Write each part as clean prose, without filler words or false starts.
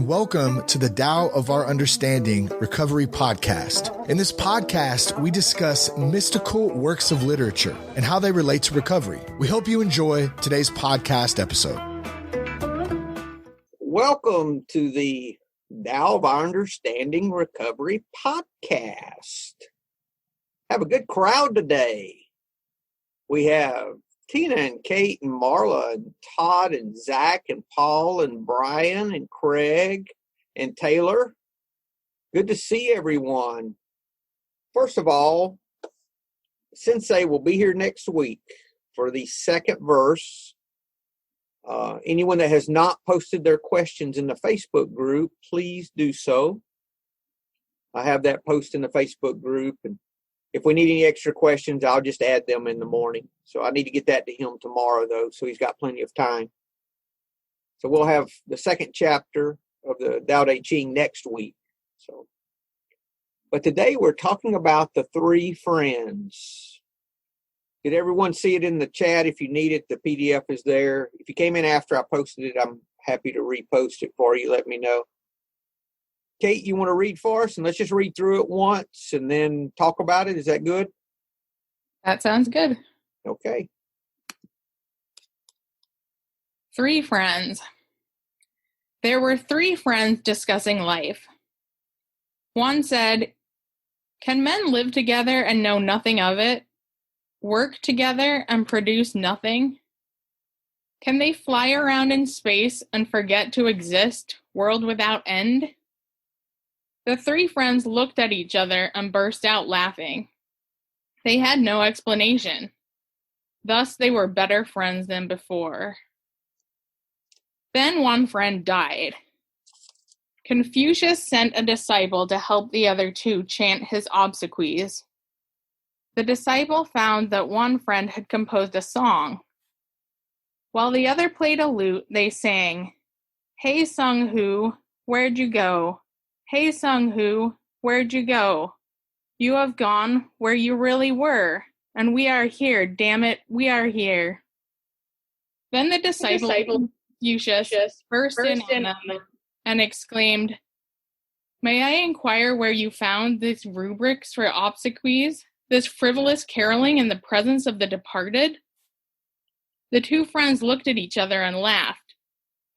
and welcome to the Tao of Our Understanding Recovery Podcast. In this podcast, we discuss mystical works of literature and how they relate to recovery. We hope you enjoy today's podcast episode. Welcome to the Tao of Our Understanding Recovery Podcast. Have a good crowd today. We have Tina and Kate and Marla and Todd and Zach and Paul and Brian and Craig and Taylor. Good to see everyone. First of all, Sensei will be here next week for the second verse. Anyone that has not posted their questions in the Facebook group, please do so. I have that post in the Facebook group, and if we need any extra questions, I'll just add them in the morning. So I need to get that to him tomorrow, though, so he's got plenty of time. So we'll have the second chapter of the Tao Te Ching next week. But today we're talking about the three friends. Did everyone see it in the chat? If you need it, the PDF is there. If you came in after I posted it, I'm happy to repost it for you. Let me know. Kate, you want to read for us? And let's just read through it once and then talk about it. Is that good? That sounds good. Okay. Three friends. There were three friends discussing life. One said, "Can men live together and know nothing of it? Work together and produce nothing? Can they fly around in space and forget to exist, world without end?" The three friends looked at each other and burst out laughing. They had no explanation. Thus, they were better friends than before. Then one friend died. Confucius sent a disciple to help the other two chant his obsequies. The disciple found that one friend had composed a song. While the other played a lute, they sang, "Hey Sung Hu, where'd you go? Hey Sung Hu, where'd you go? You have gone where you really were, and we are here, damn it, we are here." Then the disciple Confucius burst in on them and exclaimed, "May I inquire where you found these rubrics for obsequies, this frivolous caroling in the presence of the departed?" The two friends looked at each other and laughed.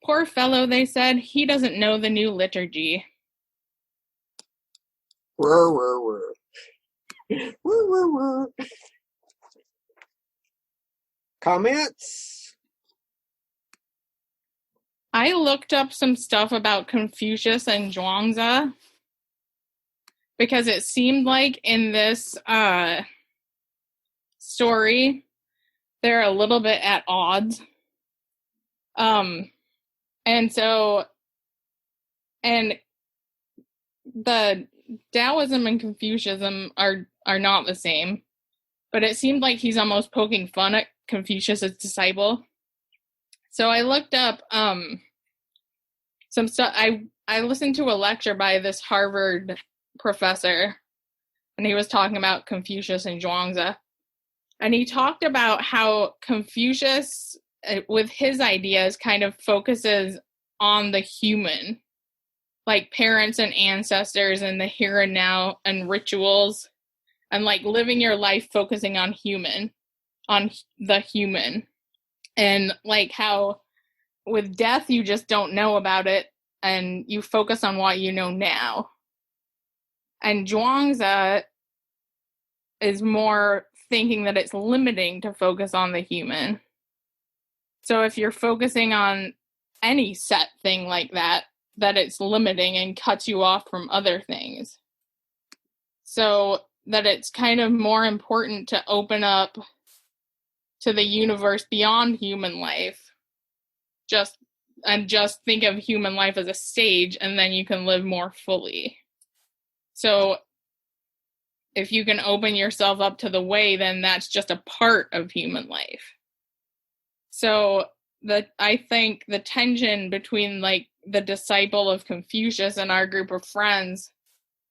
"Poor fellow," they said, "he doesn't know the new liturgy." Whir. Whir. Comments? I looked up some stuff about Confucius and Chuang Tzu because it seemed like in this story they're a little bit at odds. And the Taoism and Confucianism are not the same, but it seemed like he's almost poking fun at Confucius' disciple. So I looked up some stuff. I listened to a lecture by this Harvard professor, and he was talking about Confucius and Chuang Tzu. And he talked about how Confucius, with his ideas, kind of focuses on the human, like parents and ancestors and the here and now and rituals, and like living your life focusing on the human. And like how with death, you just don't know about it and you focus on what you know now. And Chuang Tzu is more thinking that it's limiting to focus on the human. So if you're focusing on any set thing like that it's limiting and cuts you off from other things. So that it's kind of more important to open up to the universe beyond human life. Just think of human life as a stage, and then you can live more fully. So if you can open yourself up to the way, then that's just a part of human life. So I think the tension between like the disciple of Confucius and our group of friends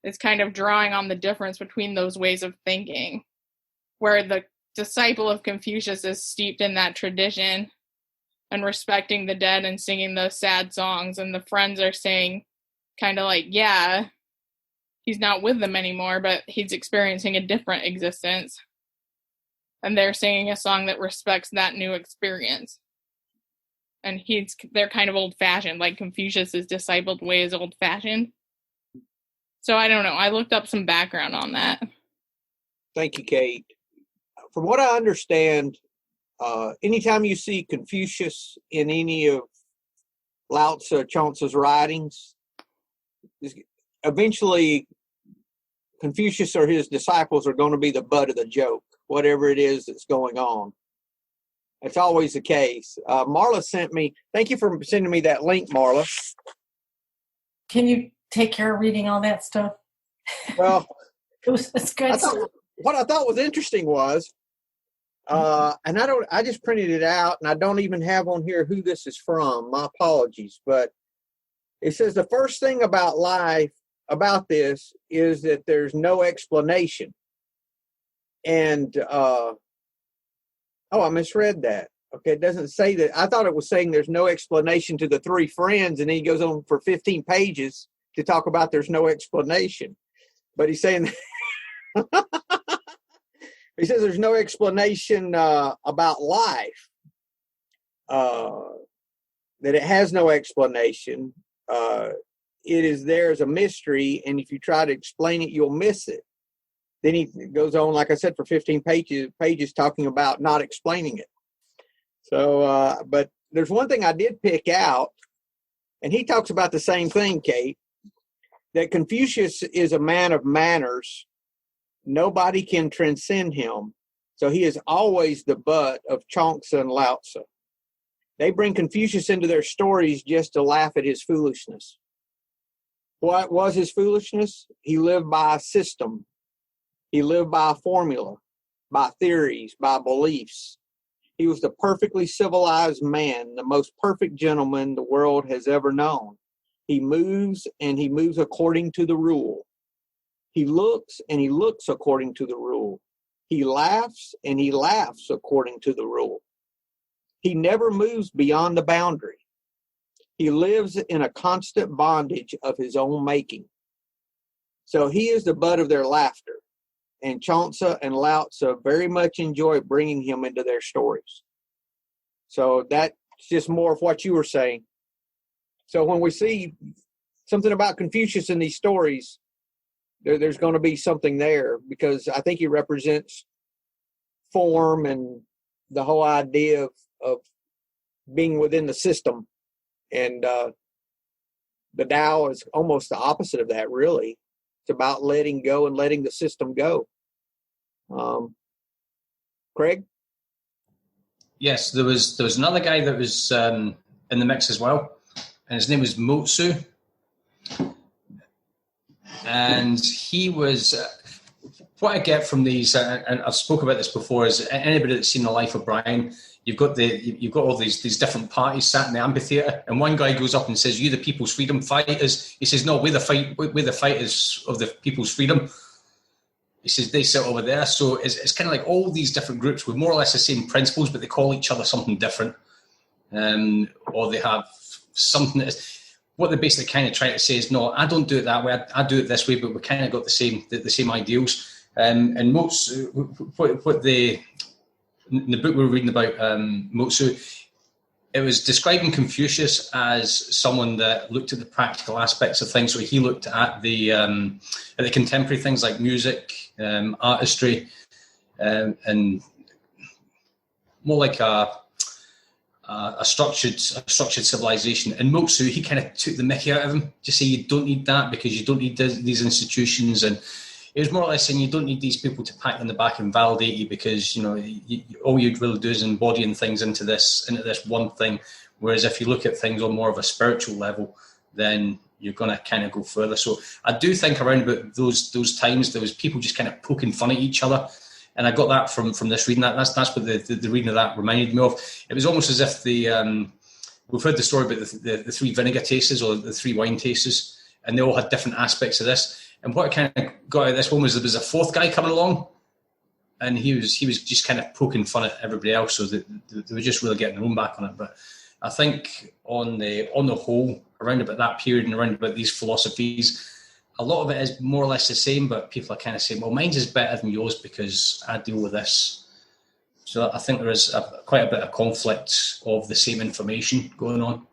is kind of drawing on the difference between those ways of thinking, where the disciple of Confucius is steeped in that tradition and respecting the dead and singing those sad songs, and the friends are saying, kind of like, yeah, he's not with them anymore, but he's experiencing a different existence. And they're singing a song that respects that new experience. And they're kind of old-fashioned, like Confucius's discipled way is old-fashioned. So I don't know. I looked up some background on that. Thank you, Kate. From what I understand, anytime you see Confucius in any of Lao Tzu, Chuang Tzu's writings, eventually Confucius or his disciples are going to be the butt of the joke, whatever it is that's going on. It's always the case. Marla sent me, thank you for sending me that link, Marla. Can you take care of reading all that stuff? Well, it's good. What I thought was interesting was, and I just printed it out and I don't even have on here who this is from. My apologies. But it says the first thing about life, about this, is that there's no explanation. And, I misread that. Okay, it doesn't say that. I thought it was saying there's no explanation to the three friends, and then he goes on for 15 pages to talk about there's no explanation. But he's saying, he says there's no explanation about life, that it has no explanation. It is there as a mystery, and if you try to explain it, you'll miss it. Then he goes on, like I said, for 15 pages talking about not explaining it. So, but there's one thing I did pick out, and he talks about the same thing, Kate, that Confucius is a man of manners. Nobody can transcend him. So he is always the butt of Chuang Tzu and Lao Tzu. They bring Confucius into their stories just to laugh at his foolishness. What was his foolishness? He lived by a system. He lived by a formula, by theories, by beliefs. He was the perfectly civilized man, the most perfect gentleman the world has ever known. He moves, and he moves according to the rule. He looks, and he looks according to the rule. He laughs, and he laughs according to the rule. He never moves beyond the boundary. He lives in a constant bondage of his own making. So he is the butt of their laughter. And Chuang Tzu and Lao Tzu very much enjoy bringing him into their stories. So that's just more of what you were saying. So when we see something about Confucius in these stories, there's going to be something there, because I think he represents form and the whole idea of being within the system. And the Tao is almost the opposite of that, really. It's about letting go and letting the system go. Craig? Yes, there was another guy that was in the mix as well, and his name was Mutsu. And he was, what I get from these, and I've spoken about this before, is anybody that's seen The Life of Brian, you've got all these different parties sat in the amphitheater, and one guy goes up and says, "You the people's freedom fighters." He says, "No, we're the fighters of the people's freedom." He says, "They sit over there." So it's kind of like all these different groups with more or less the same principles, but they call each other something different, or they have something that is. What they're basically kind of trying to say is, no, I don't do it that way. I do it this way, but we kind of got the same ideals. And most what in the book we were reading about Mutsu, it was describing Confucius as someone that looked at the practical aspects of things. So he looked at the contemporary things like music, artistry, and more like a structured civilization. And Mutsu, he kind of took the mickey out of him, just say you don't need that because you don't need these institutions. And it was more or less saying you don't need these people to pat you on the back and validate you, because all you'd really do is embodying things into this one thing. Whereas if you look at things on more of a spiritual level, then you're going to kind of go further. So I do think around about those times there was people just kind of poking fun at each other. And I got that from this reading. That's what the reading of that reminded me of. It was almost as if we've heard the story about the three vinegar tasters or the three wine tasters, and they all had different aspects of this. And what I kind of got out of this one was there was a fourth guy coming along, and he was just kind of poking fun at everybody else. So they were just really getting their own back on it. But I think on the whole, around about that period and around about these philosophies. A lot of it is more or less the same, but people are kind of saying, well, mine's is better than yours because I deal with this. So I think there is quite a bit of conflict of the same information going on.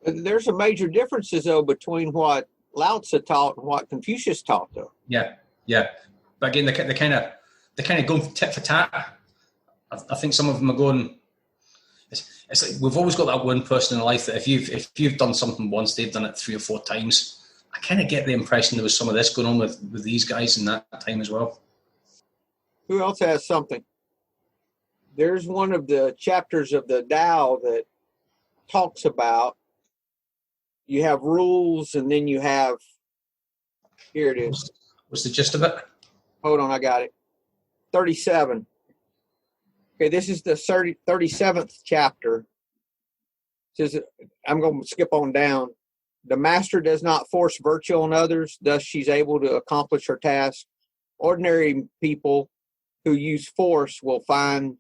There's some major differences, though, between what Lao Tzu taught and what Confucius taught, though. Yeah. But again, they kind of go tit for tat. I think some of them are going. It's like we've always got that one person in life that if you've done something once, they've done it 3 or 4 times. I kind of get the impression there was some of this going on with these guys in that time as well. Who else has something? There's one of the chapters of the Tao that talks about you have rules and then you have, here it is. What's the gist of it? Hold on, I got it. 37. Okay, this is the 37th chapter. It says, I'm going to skip on down. The master does not force virtue on others, thus she's able to accomplish her task. Ordinary people who use force will find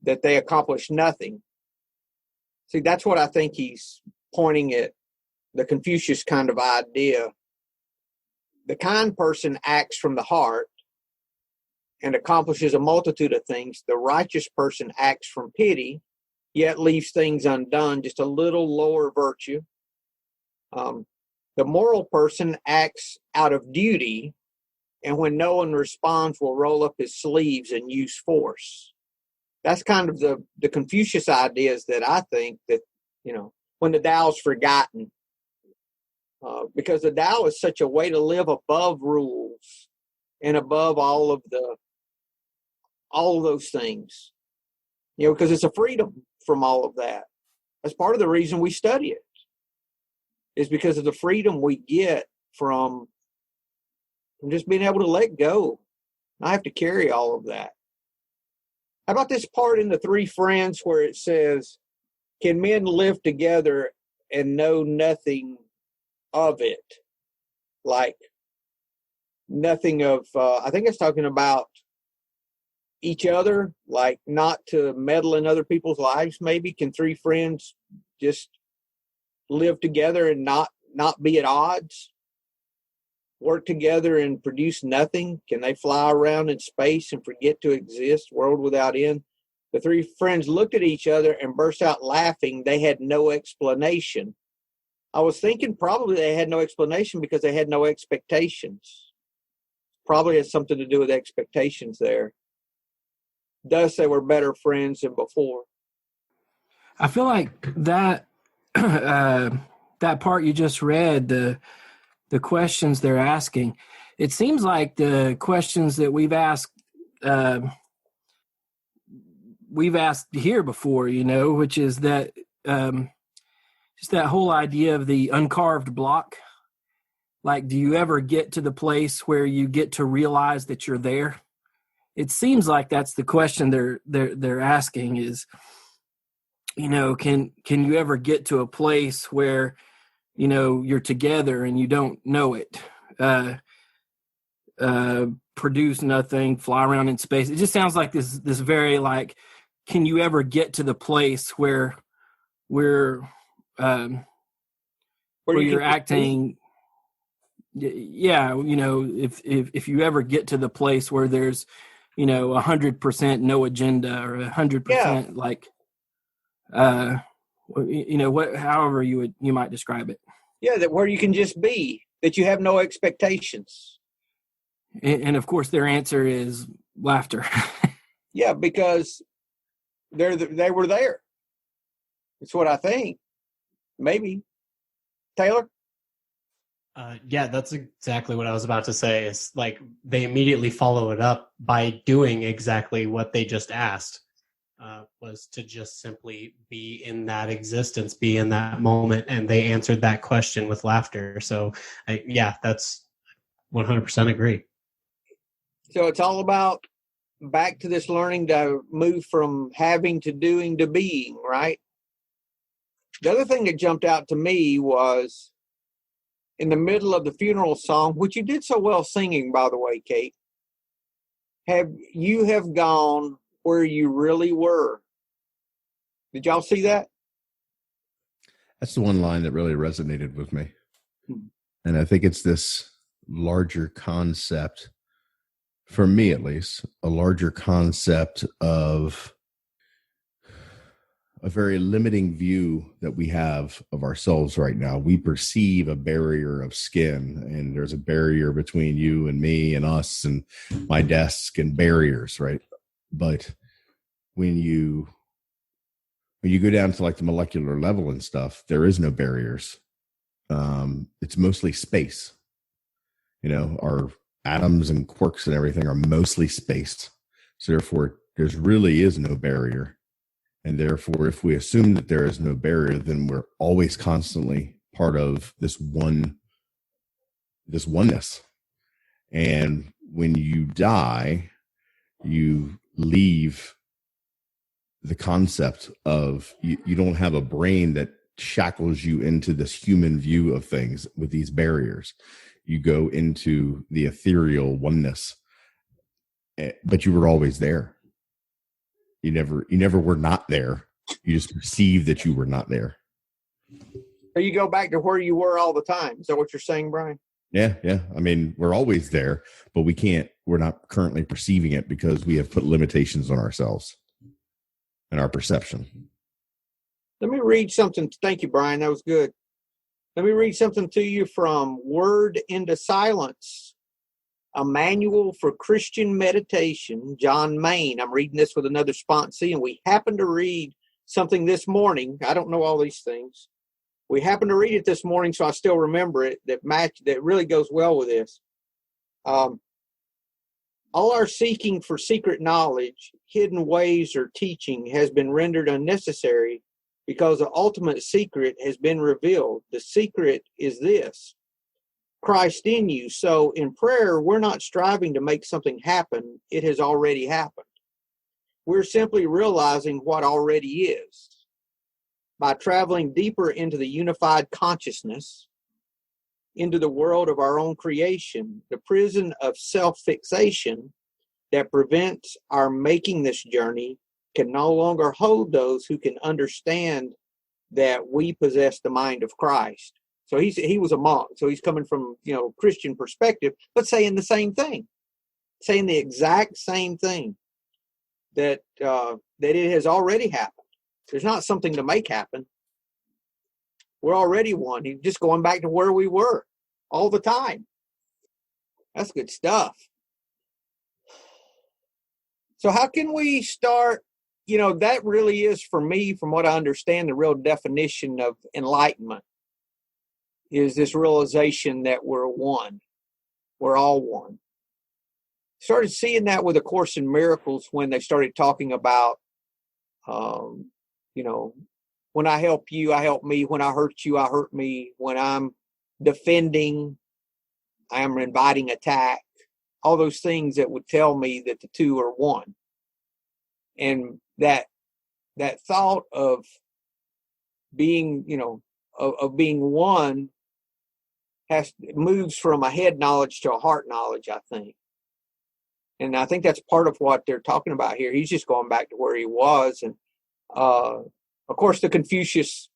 that they accomplish nothing. See, that's what I think he's pointing at, the Confucius kind of idea. The kind person acts from the heart and accomplishes a multitude of things. The righteous person acts from pity, yet leaves things undone, just a little lower virtue. The moral person acts out of duty, and when no one responds, will roll up his sleeves and use force. That's kind of the Confucius ideas that I think that, when the Tao's forgotten, because the Tao is such a way to live above rules and above all of those things, because it's a freedom from all of that. That's part of the reason we study it, is because of the freedom we get from just being able to let go. I have to carry all of that. How about this part in the Three Friends where it says, can men live together and know nothing of it? Like nothing of, I think it's talking about each other, like not to meddle in other people's lives maybe. Can 3 friends just live together and not be at odds? Work together and produce nothing? Can they fly around in space and forget to exist, world without end? The 3 friends looked at each other and burst out laughing. They had no explanation. I was thinking probably they had no explanation because they had no expectations. Probably has something to do with expectations there. Thus, they were better friends than before. I feel like that that part you just read, the questions they're asking, it seems like the questions that we've asked here before, which is that just that whole idea of the uncarved block. Like, do you ever get to the place where you get to realize that you're there? It seems like that's the question they're asking is, can you ever get to a place where, you're together and you don't know it? Produce nothing, fly around in space. It just sounds like this very like, can you ever get to the place where you're acting? Yeah, if you ever get to the place where there's 100% no agenda or 100% like however you might describe it. Yeah, that where you can just be, that you have no expectations. And of course their answer is laughter. Yeah, because they were there. That's what I think. Maybe. Taylor? Yeah, that's exactly what I was about to say. It's like they immediately follow it up by doing exactly what they just asked, was to just simply be in that existence, be in that moment, and they answered that question with laughter. So, that's 100% agree. So it's all about back to this learning to move from having to doing to being, right? The other thing that jumped out to me was in the middle of the funeral song, which you did so well singing, by the way, Kate, have gone where you really were. Did y'all see that? That's the one line that really resonated with me. And I think it's this larger concept, for me at least, a larger concept of a very limiting view that we have of ourselves right now. We perceive a barrier of skin, and there's a barrier between you and me and us and my desk and barriers, right? But when you go down to like the molecular level and stuff, there is no barriers. It's mostly space. You know, our atoms and quarks and everything are mostly space. So therefore, there really is no barrier. And therefore, if we assume that there is no barrier, then we're always constantly part of this oneness. And when you die, you leave the concept of you don't have a brain that shackles you into this human view of things with these barriers. You go into the ethereal oneness, but you were always there. You never were not there. You just perceived that you were not there. So you go back to where you were all the time. Is that what you're saying, Brian? Yeah. I mean, we're always there, but we're not currently perceiving it because we have put limitations on ourselves and our perception. Let me read something. Thank you, Brian. That was good. Let me read something to you from Word into Silence, a manual for Christian meditation, John Main. I'm reading this with another sponsee, and we happened to read something this morning. I don't know all these things. We happened to read it this morning, so I still remember it, that really goes well with this. All our seeking for secret knowledge, hidden ways, or teaching has been rendered unnecessary because the ultimate secret has been revealed. The secret is this: Christ in you. So in prayer, we're not striving to make something happen. It has already happened. We're simply realizing what already is. By traveling deeper into the unified consciousness, into the world of our own creation, the prison of self-fixation that prevents our making this journey can no longer hold those who can understand that we possess the mind of Christ. So he was a monk, so he's coming from, Christian perspective, but saying the same thing, saying the exact same thing, that it has already happened. There's not something to make happen. We're already one. He's just going back to where we were all the time. That's good stuff. So how can we start? That really is, for me, from what I understand, the real definition of enlightenment is this realization that we're one. We're all one. Started seeing that with A Course in Miracles when they started talking about, when I help you, I help me. When I hurt you, I hurt me. When I'm defending, I am inviting attack. All those things that would tell me that the two are one. And that thought of being, of being one moves from a head knowledge to a heart knowledge, I think. And I think that's part of what they're talking about here. He's just going back to where he was. And, of course, the Confucius,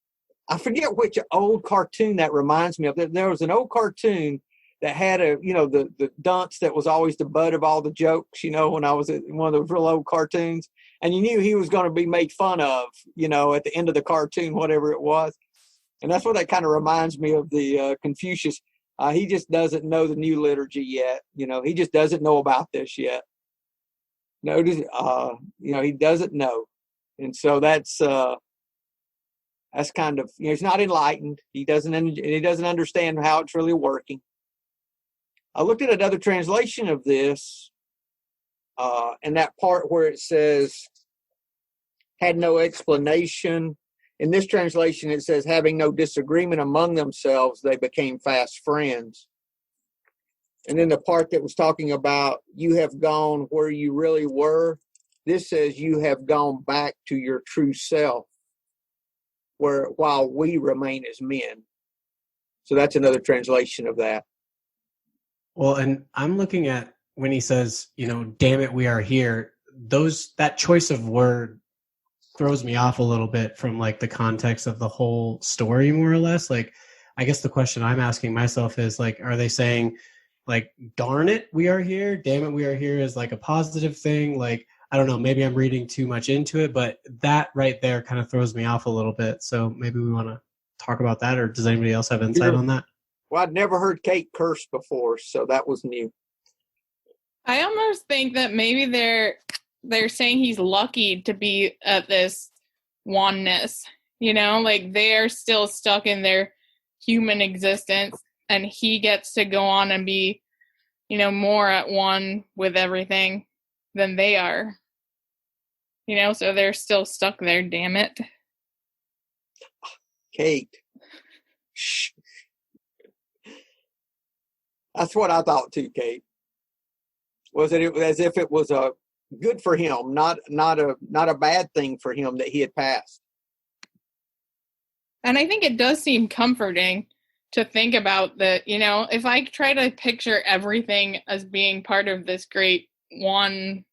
I forget which old cartoon that reminds me of. There was an old cartoon that had the dunce that was always the butt of all the jokes, when I was at one of those real old cartoons. And you knew he was going to be made fun of, at the end of the cartoon, whatever it was. And that's what that kind of reminds me of the Confucius. He just doesn't know the new liturgy yet. He just doesn't know about this yet. Notice, he doesn't know. And so that's kind of, he's not enlightened. He doesn't understand how it's really working. I looked at another translation of this, and that part where it says, had no explanation. In this translation, it says, having no disagreement among themselves, they became fast friends. And then the part that was talking about, you have gone where you really were, this says, you have gone back to your true self, while we remain as men. So that's another translation of that. Well, and I'm looking at when he says, damn it, we are here. That choice of word throws me off a little bit from like the context of the whole story, more or less. Like, I guess the question I'm asking myself is like, are they saying like, darn it, we are here, damn it, we are here is like a positive thing? Like, I don't know, maybe I'm reading too much into it, but that right there kind of throws me off a little bit. So maybe we want to talk about that, or does anybody else have insight on that? Well, I'd never heard Kate curse before, so that was new. I almost think that maybe they're saying he's lucky to be at this oneness, you know, like they're still stuck in their human existence and he gets to go on and be, you know, more at one with everything than they are, you know, so they're still stuck there, damn it. Kate. Shh. That's what I thought too, Kate. Was it as if it was a good for him, not a bad thing for him that he had passed. And I think it does seem comforting to think about that, you know, if I try to picture everything as being part of this great one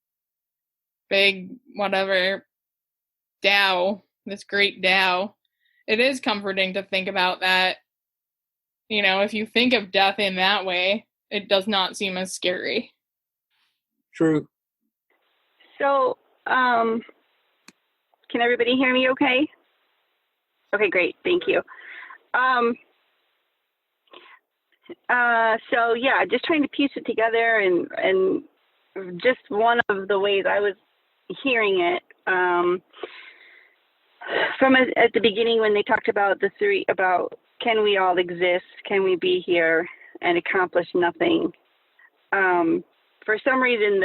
big whatever Tao, this great Tao, it is comforting to think about that. You know, if you think of death in that way, it does not seem as scary. True. So, can everybody hear me okay? Okay, great. Thank you. So yeah, just trying to piece it together, and just one of the ways I was hearing it, from at the beginning when they talked about the three, about can we all exist? Can we be here and accomplish nothing? For some reason,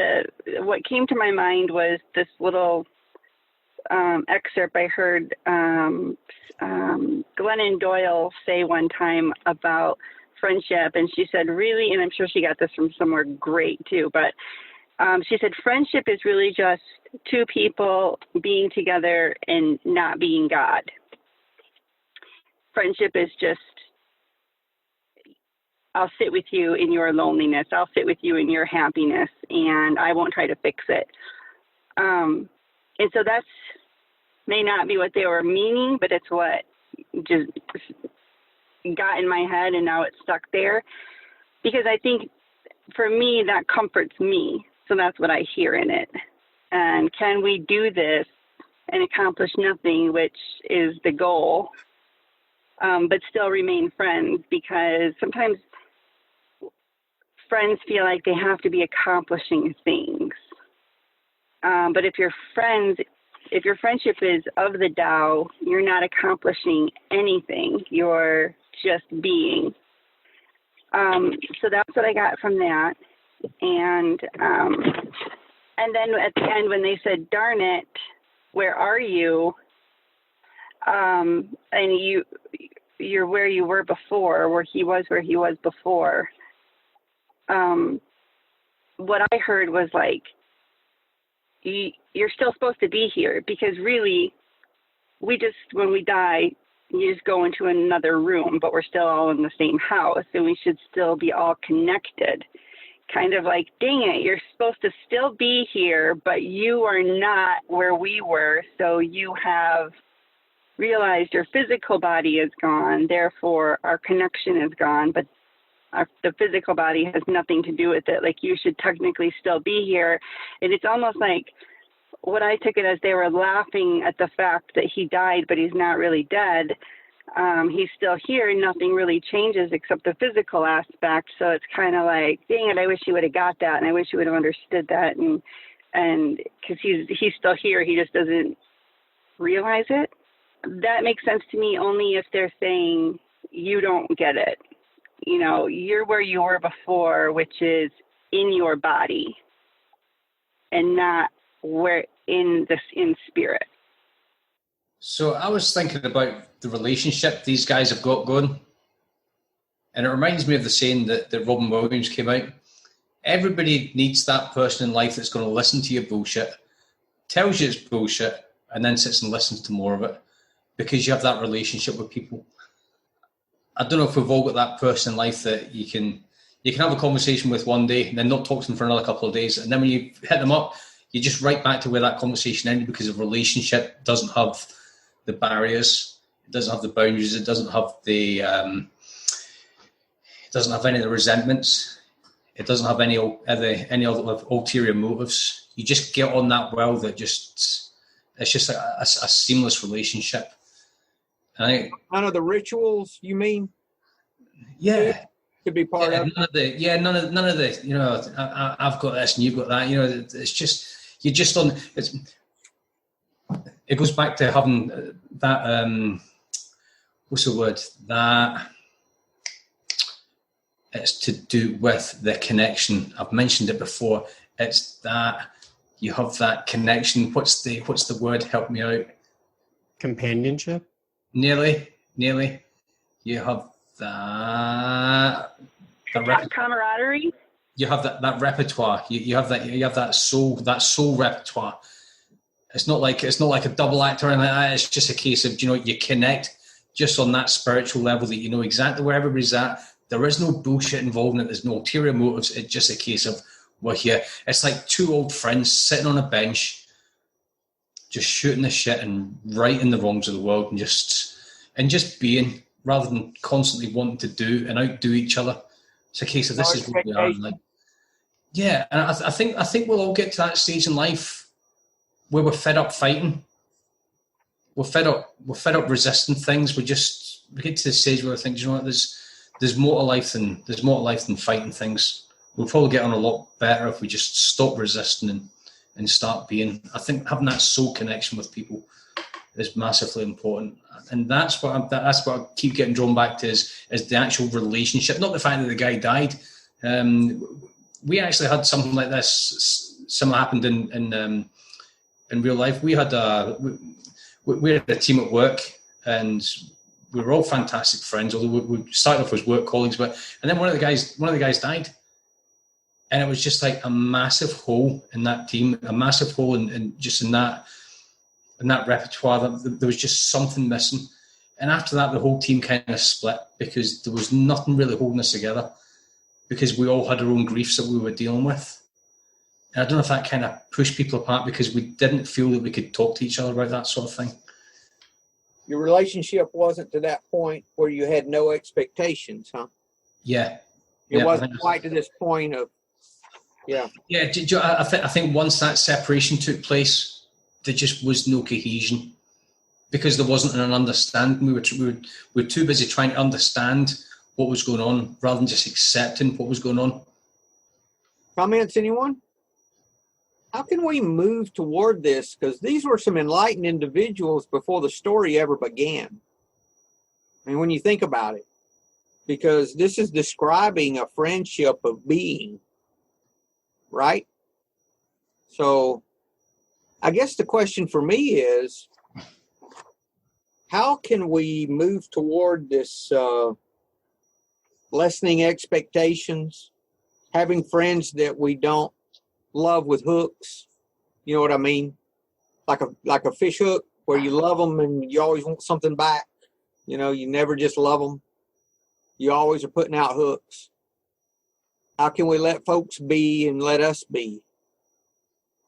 what came to my mind was this little excerpt I heard Glennon Doyle say one time about friendship, and she said, really, and I'm sure she got this from somewhere great too, but she said, friendship is really just two people being together and not being God. Friendship is just, I'll sit with you in your loneliness. I'll sit with you in your happiness, and I won't try to fix it. And so that's may not be what they were meaning, but it's what just got in my head, and now it's stuck there. Because I think for me, that comforts me. So that's what I hear in it. And can we do this and accomplish nothing, which is the goal, but still remain friends? Because sometimes friends feel like they have to be accomplishing things. But if your friendship is of the Tao, you're not accomplishing anything. You're just being. So that's what I got from that. And then at the end when they said, darn it, where are you? And you're where you were before, where he was before. What I heard was like, you're still supposed to be here, because really, when we die, you just go into another room, but we're still all in the same house, and we should still be all connected. Kind of like, dang it, you're supposed to still be here, but you are not where we were, so you have realized your physical body is gone, therefore our connection is gone, but the physical body has nothing to do with it. Like, you should technically still be here. And it's almost like, what I took it as, they were laughing at the fact that he died, but he's not really dead. He's still here, and nothing really changes except the physical aspect. So it's kind of like, dang it, I wish he would have got that, and I wish he would have understood that. And because he's still here, he just doesn't realize it. That makes sense to me only if they're saying you don't get it. You know, you're where you were before, which is in your body, and not where in spirit. So I was thinking about the relationship these guys have got going, and it reminds me of the saying that Robin Williams came out. Everybody needs that person in life that's going to listen to your bullshit, tells you it's bullshit, and then sits and listens to more of it, because you have that relationship with people. I don't know if we've all got that person in life that you can have a conversation with one day and then not talk to them for another couple of days. And then when you hit them up, you just right back to where that conversation ended, because a relationship doesn't have the barriers, it doesn't have the boundaries, it doesn't have the it doesn't have any of the resentments, it doesn't have any other ulterior motives. You just get on that well that just, it's just a seamless relationship. None of the rituals, you mean? Yeah. To be part of. None of the. You know, I've got this and you've got that. You know, it's just you're just on. It goes back to having that. What's the word? That it's to do with the connection. I've mentioned it before. It's that you have that connection. What's the word? Help me out. Companionship. Nearly. You have that camaraderie. You have that repertoire. You have that soul repertoire. It's not like a double act or anything like that. It's just a case of, you connect just on that spiritual level that you know exactly where everybody's at. There is no bullshit involved in it. There's no ulterior motives. It's just a case of, we're here. It's like two old friends sitting on a bench, just shooting the shit and righting the wrongs of the world, and just being, rather than constantly wanting to do and outdo each other. It's a case of, this is what we are. Like, yeah, and I think we'll all get to that stage in life where we're fed up fighting. We're fed up resisting things. We get to the stage where we think, there's more to life than fighting things. We'll probably get on a lot better if we just stop resisting and start being. I think having that soul connection with people is massively important, and that's what I keep getting drawn back to is the actual relationship, not the fact that the guy died. We actually had something like this. Similar happened in real life. We had we had a team at work, and we were all fantastic friends. Although we started off as work colleagues, and then one of the guys died, and it was just like a massive hole in that team, a massive hole in that repertoire. There was just something missing. And after that, the whole team kind of split, because there was nothing really holding us together, because we all had our own griefs that we were dealing with. And I don't know if that kind of pushed people apart, because we didn't feel that we could talk to each other about that sort of thing. Your relationship wasn't to that point where you had no expectations, huh? Yeah. It wasn't quite to this point of, yeah. Yeah, I think once that separation took place, there just was no cohesion, because there wasn't an understanding. We were too busy trying to understand what was going on rather than just accepting what was going on. Comments, anyone? How can we move toward this? Because these were some enlightened individuals before the story ever began. I mean, when you think about it, because this is describing a friendship of being, right? So I guess the question for me is, how can we move toward this lessening expectations, having friends that we don't love with hooks? You know what I mean? Like a fish hook, where you love them and you always want something back. You never just love them. You always are putting out hooks. How can we let folks be and let us be?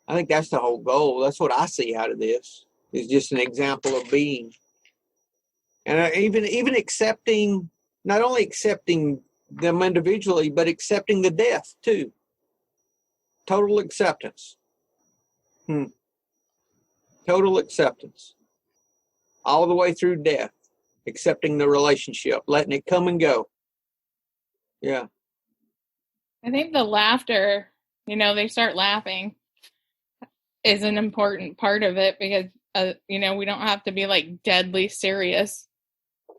I think that's the whole goal. That's what I see out of this. Is just an example of being. And even accepting, not only accepting them individually, but accepting the death too. Total acceptance. Total acceptance. All the way through death. Accepting the relationship. Letting it come and go. Yeah. I think the laughter, they start laughing, is an important part of it, because, we don't have to be like deadly serious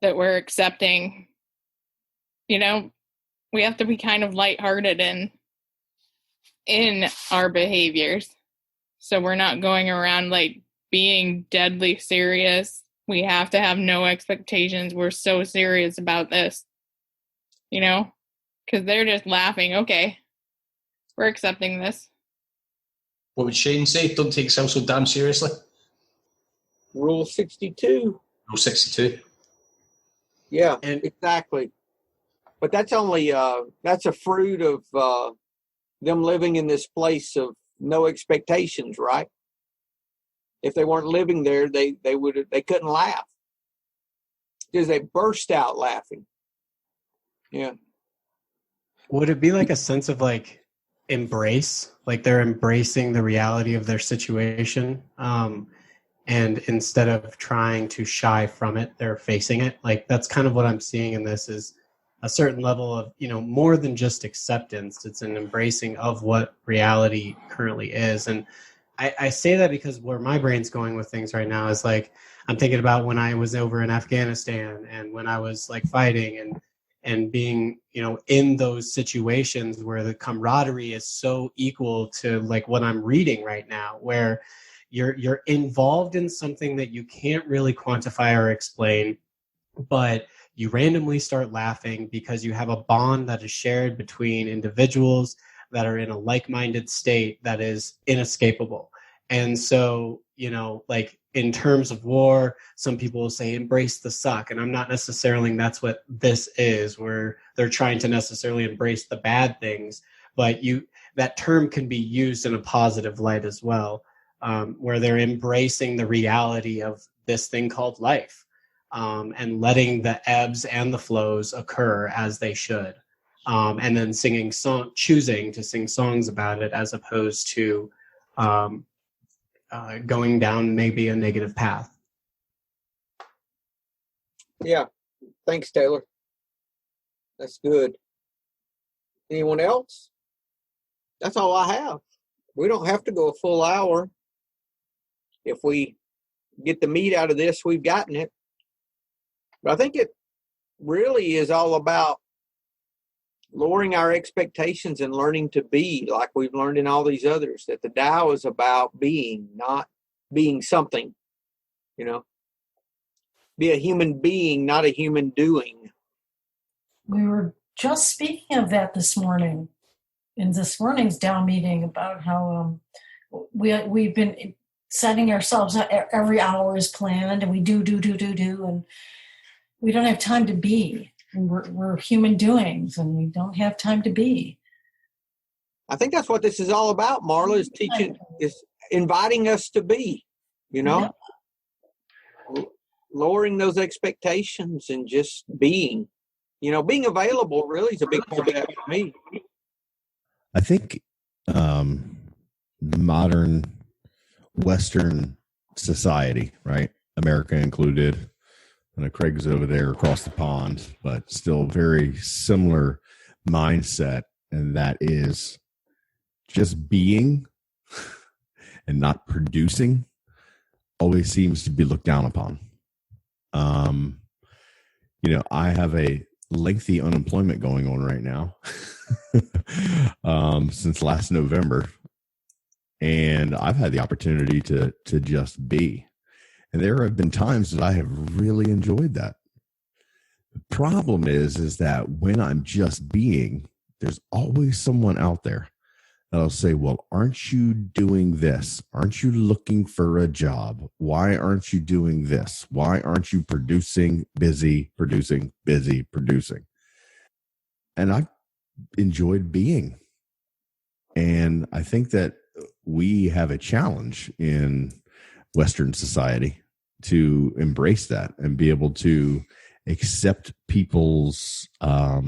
that we're accepting. We have to be kind of lighthearted in our behaviors. So we're not going around like being deadly serious. We have to have no expectations. We're so serious about this, because they're just laughing. Okay, we're accepting this. What would Shane say? Don't take yourself so damn seriously. Rule 62. Rule 62. Yeah, exactly. But that's only that's a fruit of them living in this place of no expectations, right? If they weren't living there, they couldn't laugh because they burst out laughing. Yeah. Would it be like a sense of like embrace, like they're embracing the reality of their situation, and instead of trying to shy from it, they're facing it? Like that's kind of what I'm seeing in this, is a certain level of, more than just acceptance. It's an embracing of what reality currently is. And I say that because where my brain's going with things right now is like, I'm thinking about when I was over in Afghanistan and when I was like fighting and being, in those situations where the camaraderie is so equal to like what I'm reading right now, where you're involved in something that you can't really quantify or explain, but you randomly start laughing because you have a bond that is shared between individuals that are in a like-minded state that is inescapable. And so, like in terms of war, some people will say embrace the suck. And I'm not necessarily, that's what this is, where they're trying to necessarily embrace the bad things, but that term can be used in a positive light as well, where they're embracing the reality of this thing called life. And letting the ebbs and the flows occur as they should, and then choosing to sing songs about it as opposed to going down maybe a negative path. Yeah. Thanks, Taylor. That's good. Anyone else? That's all I have. We don't have to go a full hour. If we get the meat out of this, we've gotten it. But I think it really is all about lowering our expectations and learning to be like we've learned in all these others, that the Tao is about being, not being something, be a human being, not a human doing. We were just speaking of that this morning in this morning's Tao meeting about how we've been setting ourselves up, every hour is planned and we do, and we don't have time to be. We're human doings, and we don't have time to be. I think that's what this is all about, Marla, is teaching, is inviting us to be, Yeah. lowering those expectations and just being. Being available really is a big part of that for me. I think modern Western society, right, America included, and Craig's over there across the pond, but still very similar mindset. And that is just being and not producing always seems to be looked down upon. I have a lengthy unemployment going on right now since last November. And I've had the opportunity to just be. And there have been times that I have really enjoyed that. The problem is that when I'm just being, there's always someone out there that'll say, well, aren't you doing this? Aren't you looking for a job? Why aren't you doing this? Why aren't you producing? And I've enjoyed being. And I think that we have a challenge in Western society to embrace that and be able to accept people's I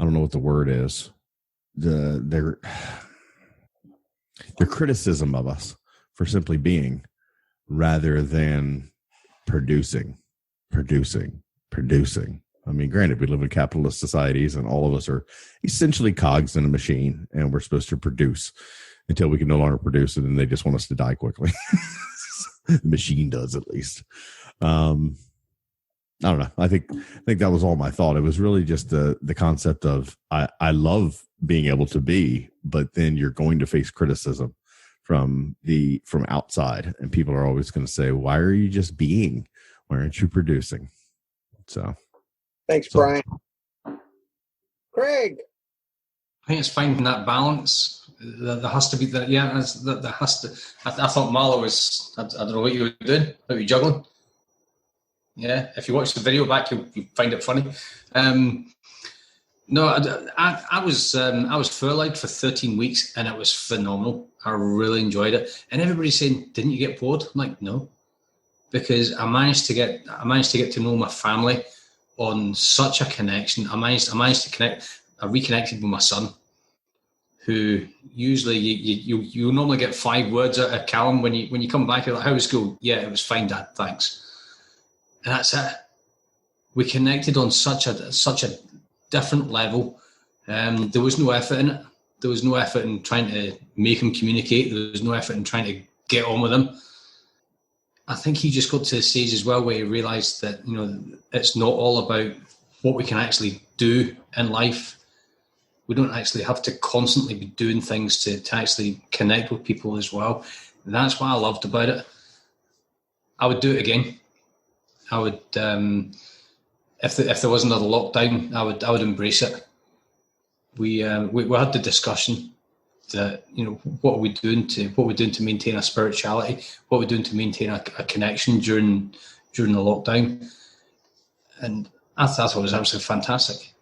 don't know what the word is, their criticism of us for simply being, rather than producing. I mean, granted, we live in capitalist societies and all of us are essentially cogs in a machine, and we're supposed to produce until we can no longer produce, and then they just want us to die quickly. The machine does, at least. I don't know. I think that was all my thought. It was really just the concept of I love being able to be, but then you're going to face criticism from outside, and people are always going to say, "Why are you just being? Why aren't you producing?" So, thanks, Brian. Craig, I think it's finding that balance. There has to be that. Yeah, there has to. I thought Marla was. I don't know what you were doing. What were you juggling? Yeah, if you watch the video back, you'll find it funny. No, I was furloughed for 13 weeks, and it was phenomenal. I really enjoyed it. And everybody's saying, "Didn't you get bored?" I'm like, no, because I managed to get to know my family on such a connection. I managed to connect. I reconnected with my son, who usually you normally get 5 words out of Callum when you come back. You're like, "How was school?" "Yeah, it was fine, Dad. Thanks." And that's it. We connected on such a different level. There was no effort in it. There was no effort in trying to make him communicate. There was no effort in trying to get on with him. I think he just got to the stage as well where he realised that, it's not all about what we can actually do in life. We don't actually have to constantly be doing things to actually connect with people as well. That's what I loved about it. I would do it again. I would, if there was another lockdown, I would embrace it. We had the discussion that, what are we doing to maintain a spirituality? What are we doing to maintain a connection during the lockdown? And I thought it was absolutely fantastic.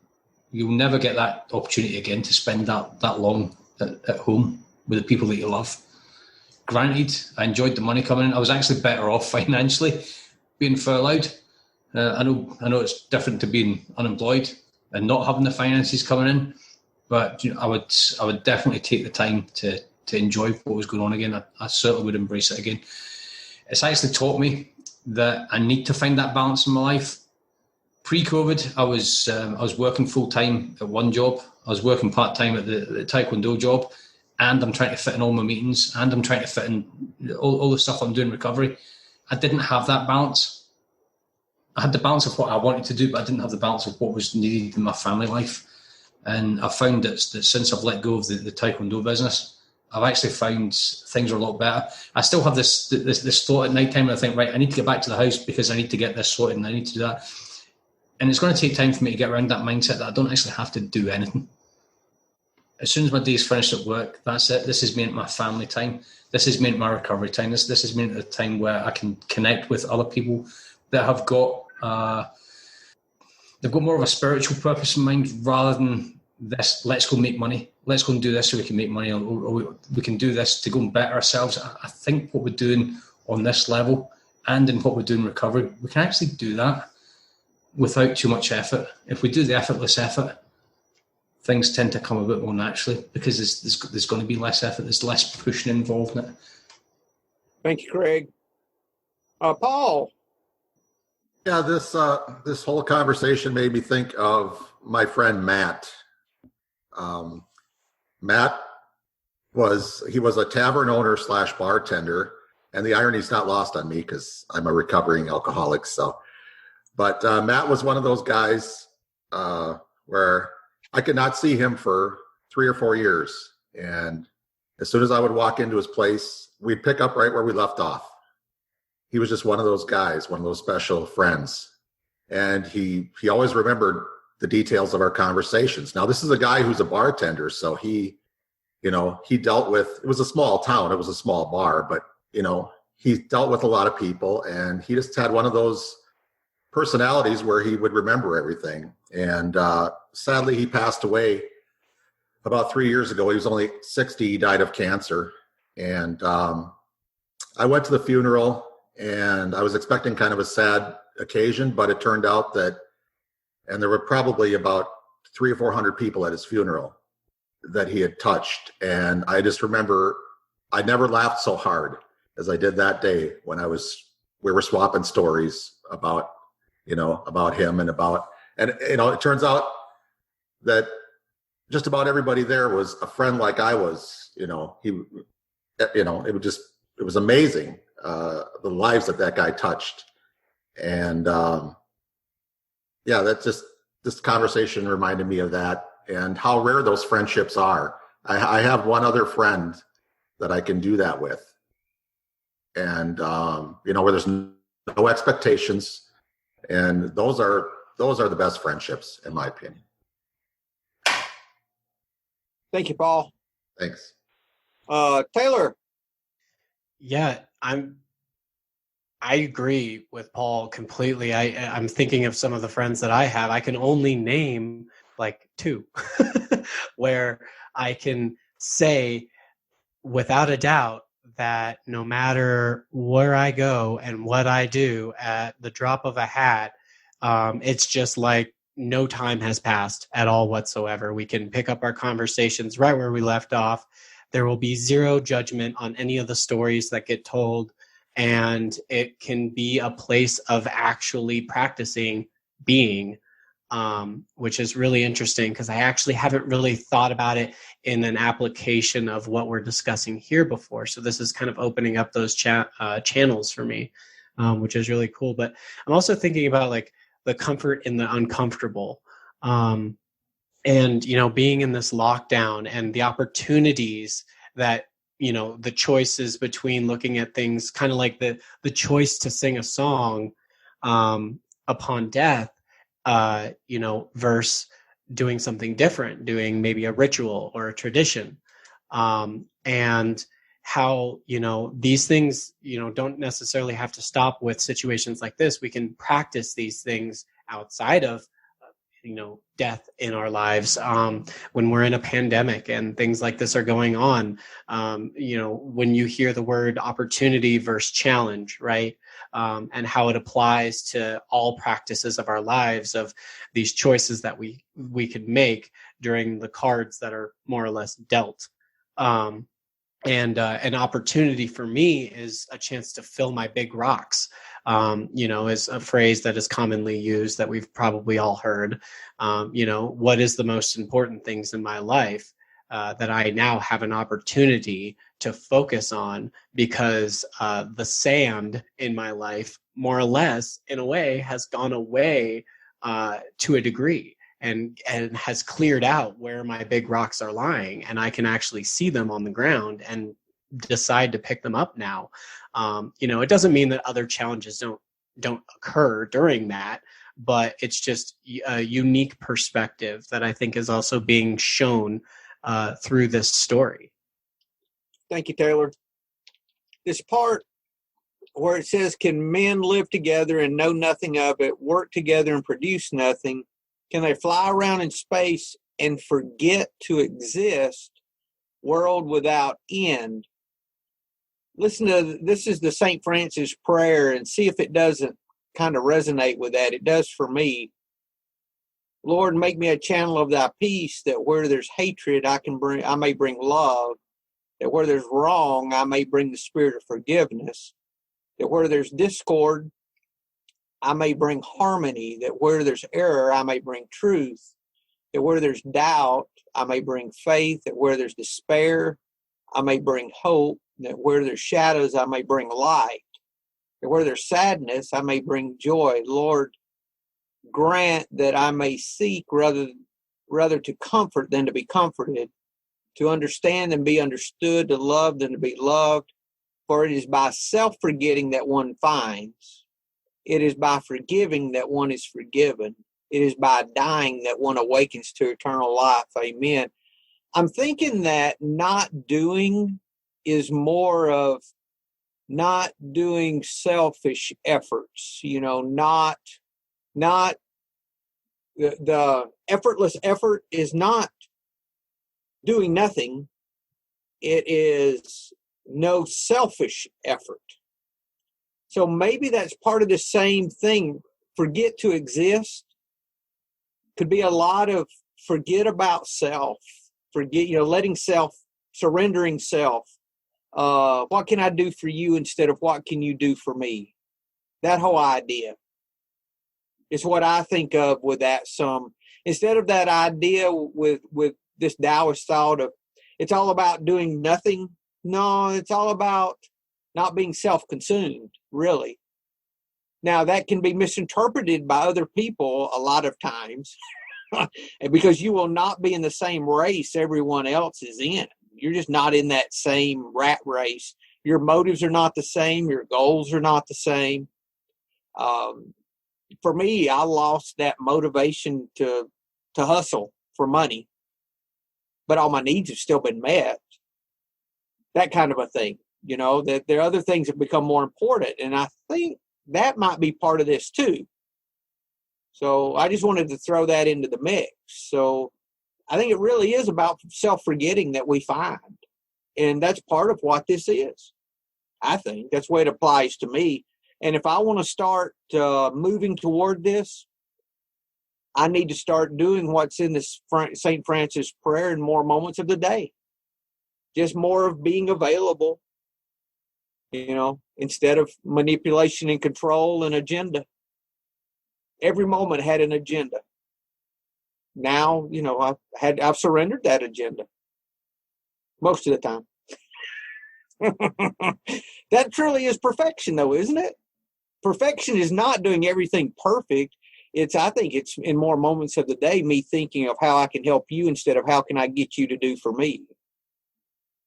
You'll never get that opportunity again to spend that long at home with the people that you love. Granted, I enjoyed the money coming in. I was actually better off financially being furloughed. I know it's different to being unemployed and not having the finances coming in, but I would definitely take the time to enjoy what was going on again. I certainly would embrace it again. It's actually taught me that I need to find that balance in my life. Pre-COVID, I was working full time at one job. I was working part time at the Taekwondo job, and I'm trying to fit in all my meetings, and I'm trying to fit in all the stuff I'm doing in recovery. I didn't have that balance. I had the balance of what I wanted to do, but I didn't have the balance of what was needed in my family life. And I found that since I've let go of the Taekwondo business, I've actually found things are a lot better. I still have this thought at night time, and I think, right, I need to get back to the house because I need to get this sorted and I need to do that. And it's going to take time for me to get around that mindset that I don't actually have to do anything. As soon as my day's finished at work, that's it. This is meant my family time. This is meant my recovery time. This is meant a time where I can connect with other people that have got they've got more of a spiritual purpose in mind rather than this, let's go make money. Let's go and do this so we can make money, or we can do this to go and better ourselves. I think what we're doing on this level and in what we're doing in recovery, we can actually do that without too much effort. If we do the effortless effort, things tend to come a bit more naturally because there's going to be less effort. There's less pushing involved in it. Thank you, Craig. Paul. Yeah, this whole conversation made me think of my friend Matt. Matt was a tavern owner / bartender, and the irony's not lost on me because I'm a recovering alcoholic. But Matt was one of those guys where I could not see him for 3 or 4 years, and as soon as I would walk into his place, we'd pick up right where we left off. He was just one of those guys, one of those special friends. And he always remembered the details of our conversations. Now, this is a guy who's a bartender, so he dealt with, it was a small town, it was a small bar, but, he dealt with a lot of people, and he just had one of those personalities where he would remember everything. And sadly, he passed away about 3 years ago. He was only 60, he died of cancer. And I went to the funeral, and I was expecting kind of a sad occasion, but it turned out that, and there were probably about 300 or 400 people at his funeral that he had touched. And I just remember I never laughed so hard as I did that day when we were swapping stories about him and it turns out that just about everybody there was a friend like I was. It was amazing. The lives that guy touched. And that's just, this conversation reminded me of that and how rare those friendships are. I have one other friend that I can do that with. And, where there's no expectations, and those are the best friendships in my opinion. Thank you, Paul. Thanks. Taylor. Yeah, I agree with Paul completely. I'm thinking of some of the friends that I have. I can only name like two, where I can say without a doubt that no matter where I go and what I do at the drop of a hat, it's just like no time has passed at all whatsoever. We can pick up our conversations right where we left off. There will be zero judgment on any of the stories that get told. And it can be a place of actually practicing being, which is really interesting because I actually haven't really thought about it in an application of what we're discussing here before. So this is kind of opening up those channels for me, which is really cool. But I'm also thinking about like the comfort in the uncomfortable. And, being in this lockdown and the opportunities that, the choices between looking at things kind of like the choice to sing a song upon death, versus doing something different, doing maybe a ritual or a tradition. And how, these things, don't necessarily have to stop with situations like this. We can practice these things outside of, death in our lives. When we're in a pandemic and things like this are going on, when you hear the word opportunity versus challenge, right? And how it applies to all practices of our lives, of these choices that we could make during the cards that are more or less dealt. And an opportunity for me is a chance to fill my big rocks, is a phrase that is commonly used that we've probably all heard. What is the most important things in my life that I now have an opportunity to focus on, because the sand in my life, more or less, in a way, has gone away to a degree. And has cleared out where my big rocks are lying, and I can actually see them on the ground and decide to pick them up now. It doesn't mean that other challenges don't occur during that, but it's just a unique perspective that I think is also being shown through this story. Thank you, Taylor. This part where it says, "Can men live together and know nothing of it, work together and produce nothing? Can they fly around in space and forget to exist, world without end?" Listen to this is the St. Francis prayer and see if it doesn't kind of resonate with that. It does for me. "Lord, make me a channel of thy peace, that where there's hatred I may bring love, that where there's wrong I may bring the spirit of forgiveness, that where there's discord I may bring harmony, that where there's error, I may bring truth, that where there's doubt, I may bring faith, that where there's despair, I may bring hope, that where there's shadows, I may bring light, that where there's sadness, I may bring joy. Lord, grant that I may seek rather to comfort than to be comforted, to understand than be understood, to love than to be loved, for it is by self-forgetting that one finds. It is by forgiving that one is forgiven. It is by dying that one awakens to eternal life." Amen. I'm thinking that not doing is more of not doing selfish efforts, not the effortless effort is not doing nothing. It is no selfish effort. So maybe that's part of the same thing. Forget to exist could be a lot of forget about self, letting self, surrendering self. What can I do for you instead of what can you do for me? That whole idea is what I think of with that. Instead of that idea with this Taoist thought of it's all about doing nothing. No, it's all about not being self-consumed, really. Now, that can be misinterpreted by other people a lot of times because you will not be in the same race everyone else is in. You're just not in that same rat race. Your motives are not the same. Your goals are not the same. For me, I lost that motivation to hustle for money, but all my needs have still been met. That kind of a thing. That there are other things that become more important. And I think that might be part of this too. So I just wanted to throw that into the mix. So I think it really is about self-forgetting that we find. And that's part of what this is. I think that's the way it applies to me. And if I want to start moving toward this, I need to start doing what's in this St. Francis prayer in more moments of the day. Just more of being available, instead of manipulation and control and agenda. Every moment had an agenda. Now, I've surrendered that agenda most of the time. That truly is perfection, though, isn't it? Perfection is not doing everything perfect. I think it's in more moments of the day, me thinking of how I can help you instead of how can I get you to do for me.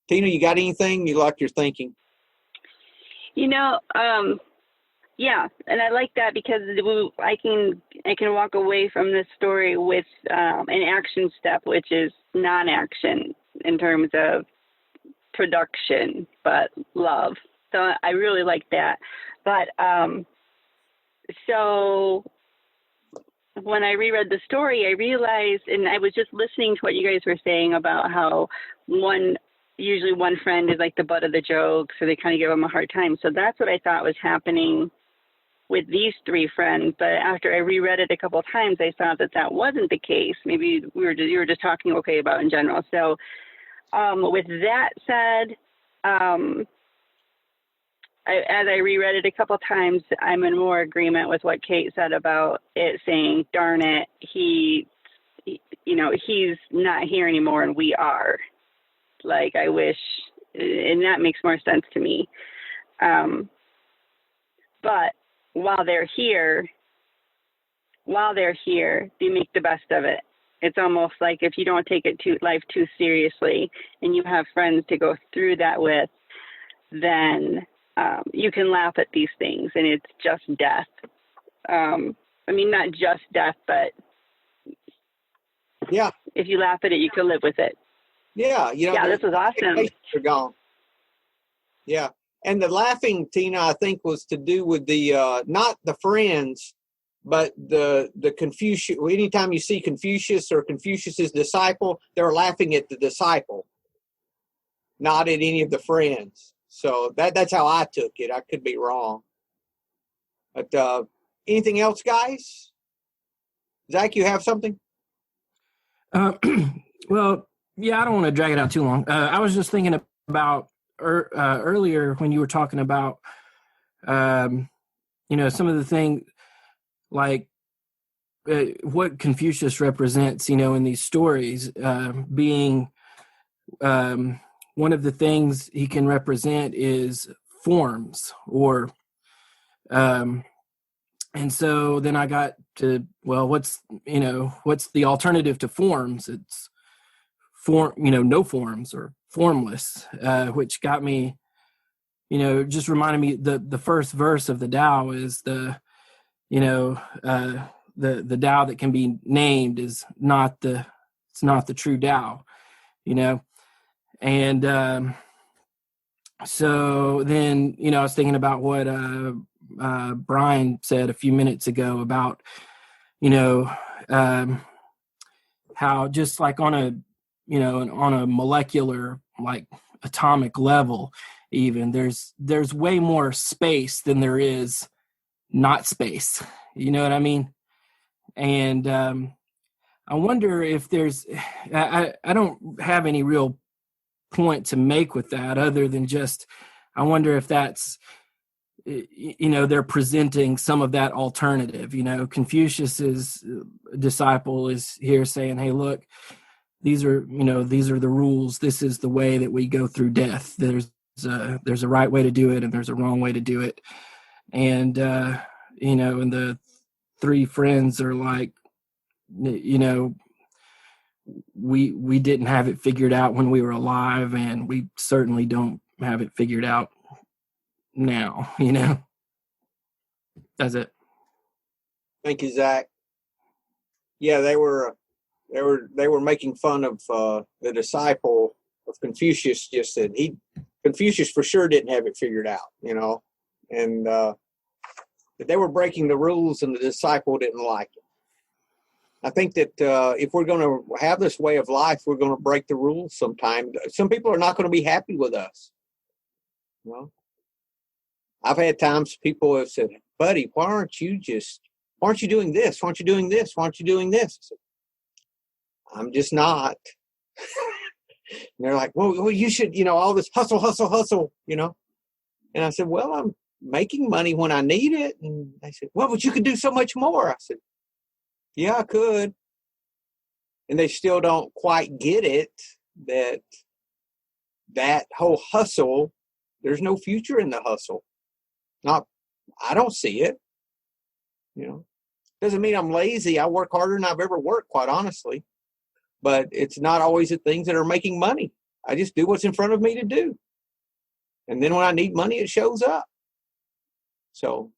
Tina, you got anything you like your thinking? Yeah, and I like that because I can walk away from this story with an action step, which is non-action in terms of production, but love. So I really like that. But so when I reread the story, I realized, and I was just listening to what you guys were saying about how usually one friend is like the butt of the joke, so they kind of give them a hard time. So that's what I thought was happening with these three friends. But after I reread it a couple of times, I saw that wasn't the case. Maybe you were just talking about in general. So with that said, as I reread it a couple of times, I'm in more agreement with what Kate said about it saying, darn it, he's not here anymore and we are. Like, I wish, and that makes more sense to me. But while they're here, they make the best of it. It's almost like if you don't take life too seriously and you have friends to go through that with, then you can laugh at these things and it's just death. Not just death, but yeah, if you laugh at it, you can live with it. Yeah, this was awesome. Are gone. Yeah, and the laughing, Tina, I think was to do with the not the friends, but the Confucius. Anytime you see Confucius or Confucius's disciple, they're laughing at the disciple, not at any of the friends. So that's how I took it. I could be wrong. But anything else, guys? Zach, you have something? Well, yeah, I don't want to drag it out too long. I was just thinking about earlier when you were talking about, some of the things like what Confucius represents, in these stories, being one of the things he can represent is forms or, and so then I got to, well, what's the alternative to forms? It's no forms or formless, which got me, just reminded me the first verse of the Tao is the Tao that can be named is it's not the true Tao, and so then, I was thinking about what Brian said a few minutes ago about, how just like on a molecular, like atomic level, even there's way more space than there is not space. You know what I mean? And I wonder if I don't have any real point to make with that other than just, I wonder if that's, they're presenting some of that alternative. Confucius's disciple is here saying, hey, look, these are the rules. This is the way that we go through death. There's a right way to do it and there's a wrong way to do it. And, and the three friends are like, we didn't have it figured out when we were alive, and we certainly don't have it figured out now. That's it. Thank you, Zach. Yeah, they were making fun of the disciple of Confucius. Just said Confucius for sure didn't have it figured out, and but they were breaking the rules, and the disciple didn't like it. I think that if we're going to have this way of life, we're going to break the rules sometime. Some people are not going to be happy with us. You know? I've had times people have said, buddy, why aren't you doing this? Why aren't you doing this? Why aren't you doing this? I said, I'm just not. And they're like, well, you should, all this hustle, And I said, well, I'm making money when I need it. And they said, well, but you could do so much more. I said, yeah, I could. And they still don't quite get it, that whole hustle, there's no future in the hustle. I don't see it. Doesn't mean I'm lazy. I work harder than I've ever worked, quite honestly. But it's not always the things that are making money. I just do what's in front of me to do. And then when I need money, it shows up. So,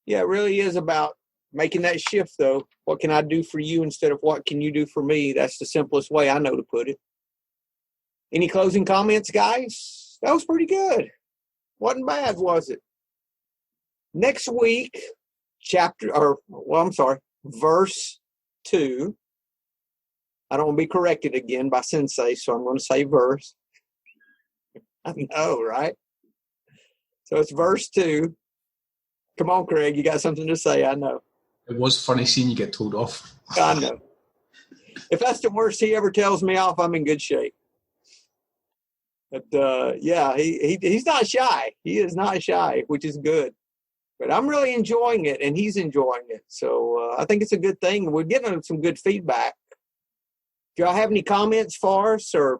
yeah, it really is about making that shift, though. What can I do for you instead of what can you do for me? That's the simplest way I know to put it. Any closing comments, guys? That was pretty good. Wasn't bad, was it? Next week, verse 2. I don't want to be corrected again by Sensei, so I'm going to say verse. I know, right? So it's verse 2. Come on, Craig, you got something to say, I know. It was funny seeing you get told off. I know. If that's the worst he ever tells me off, I'm in good shape. But, he's not shy. He is not shy, which is good. But I'm really enjoying it, and he's enjoying it. So I think it's a good thing. We're getting some good feedback. If y'all have any comments for us or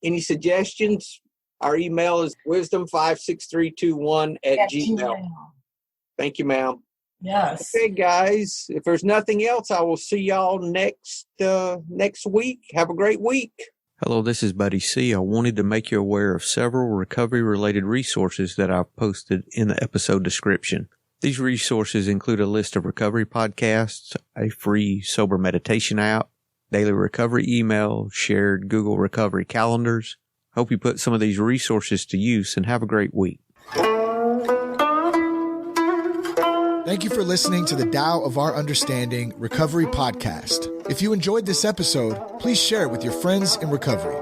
any suggestions, our email is wisdom56321@gmail. Thank you, ma'am. Yes. Okay, guys. If there's nothing else, I will see y'all next week. Have a great week. Hello, this is Buddy C. I wanted to make you aware of several recovery-related resources that I've posted in the episode description. These resources include a list of recovery podcasts, a free sober meditation app, daily recovery email, shared Google recovery calendars. Hope you put some of these resources to use and have a great week. Thank you for listening to the Tao of Our Understanding Recovery Podcast. If you enjoyed this episode, please share it with your friends in recovery.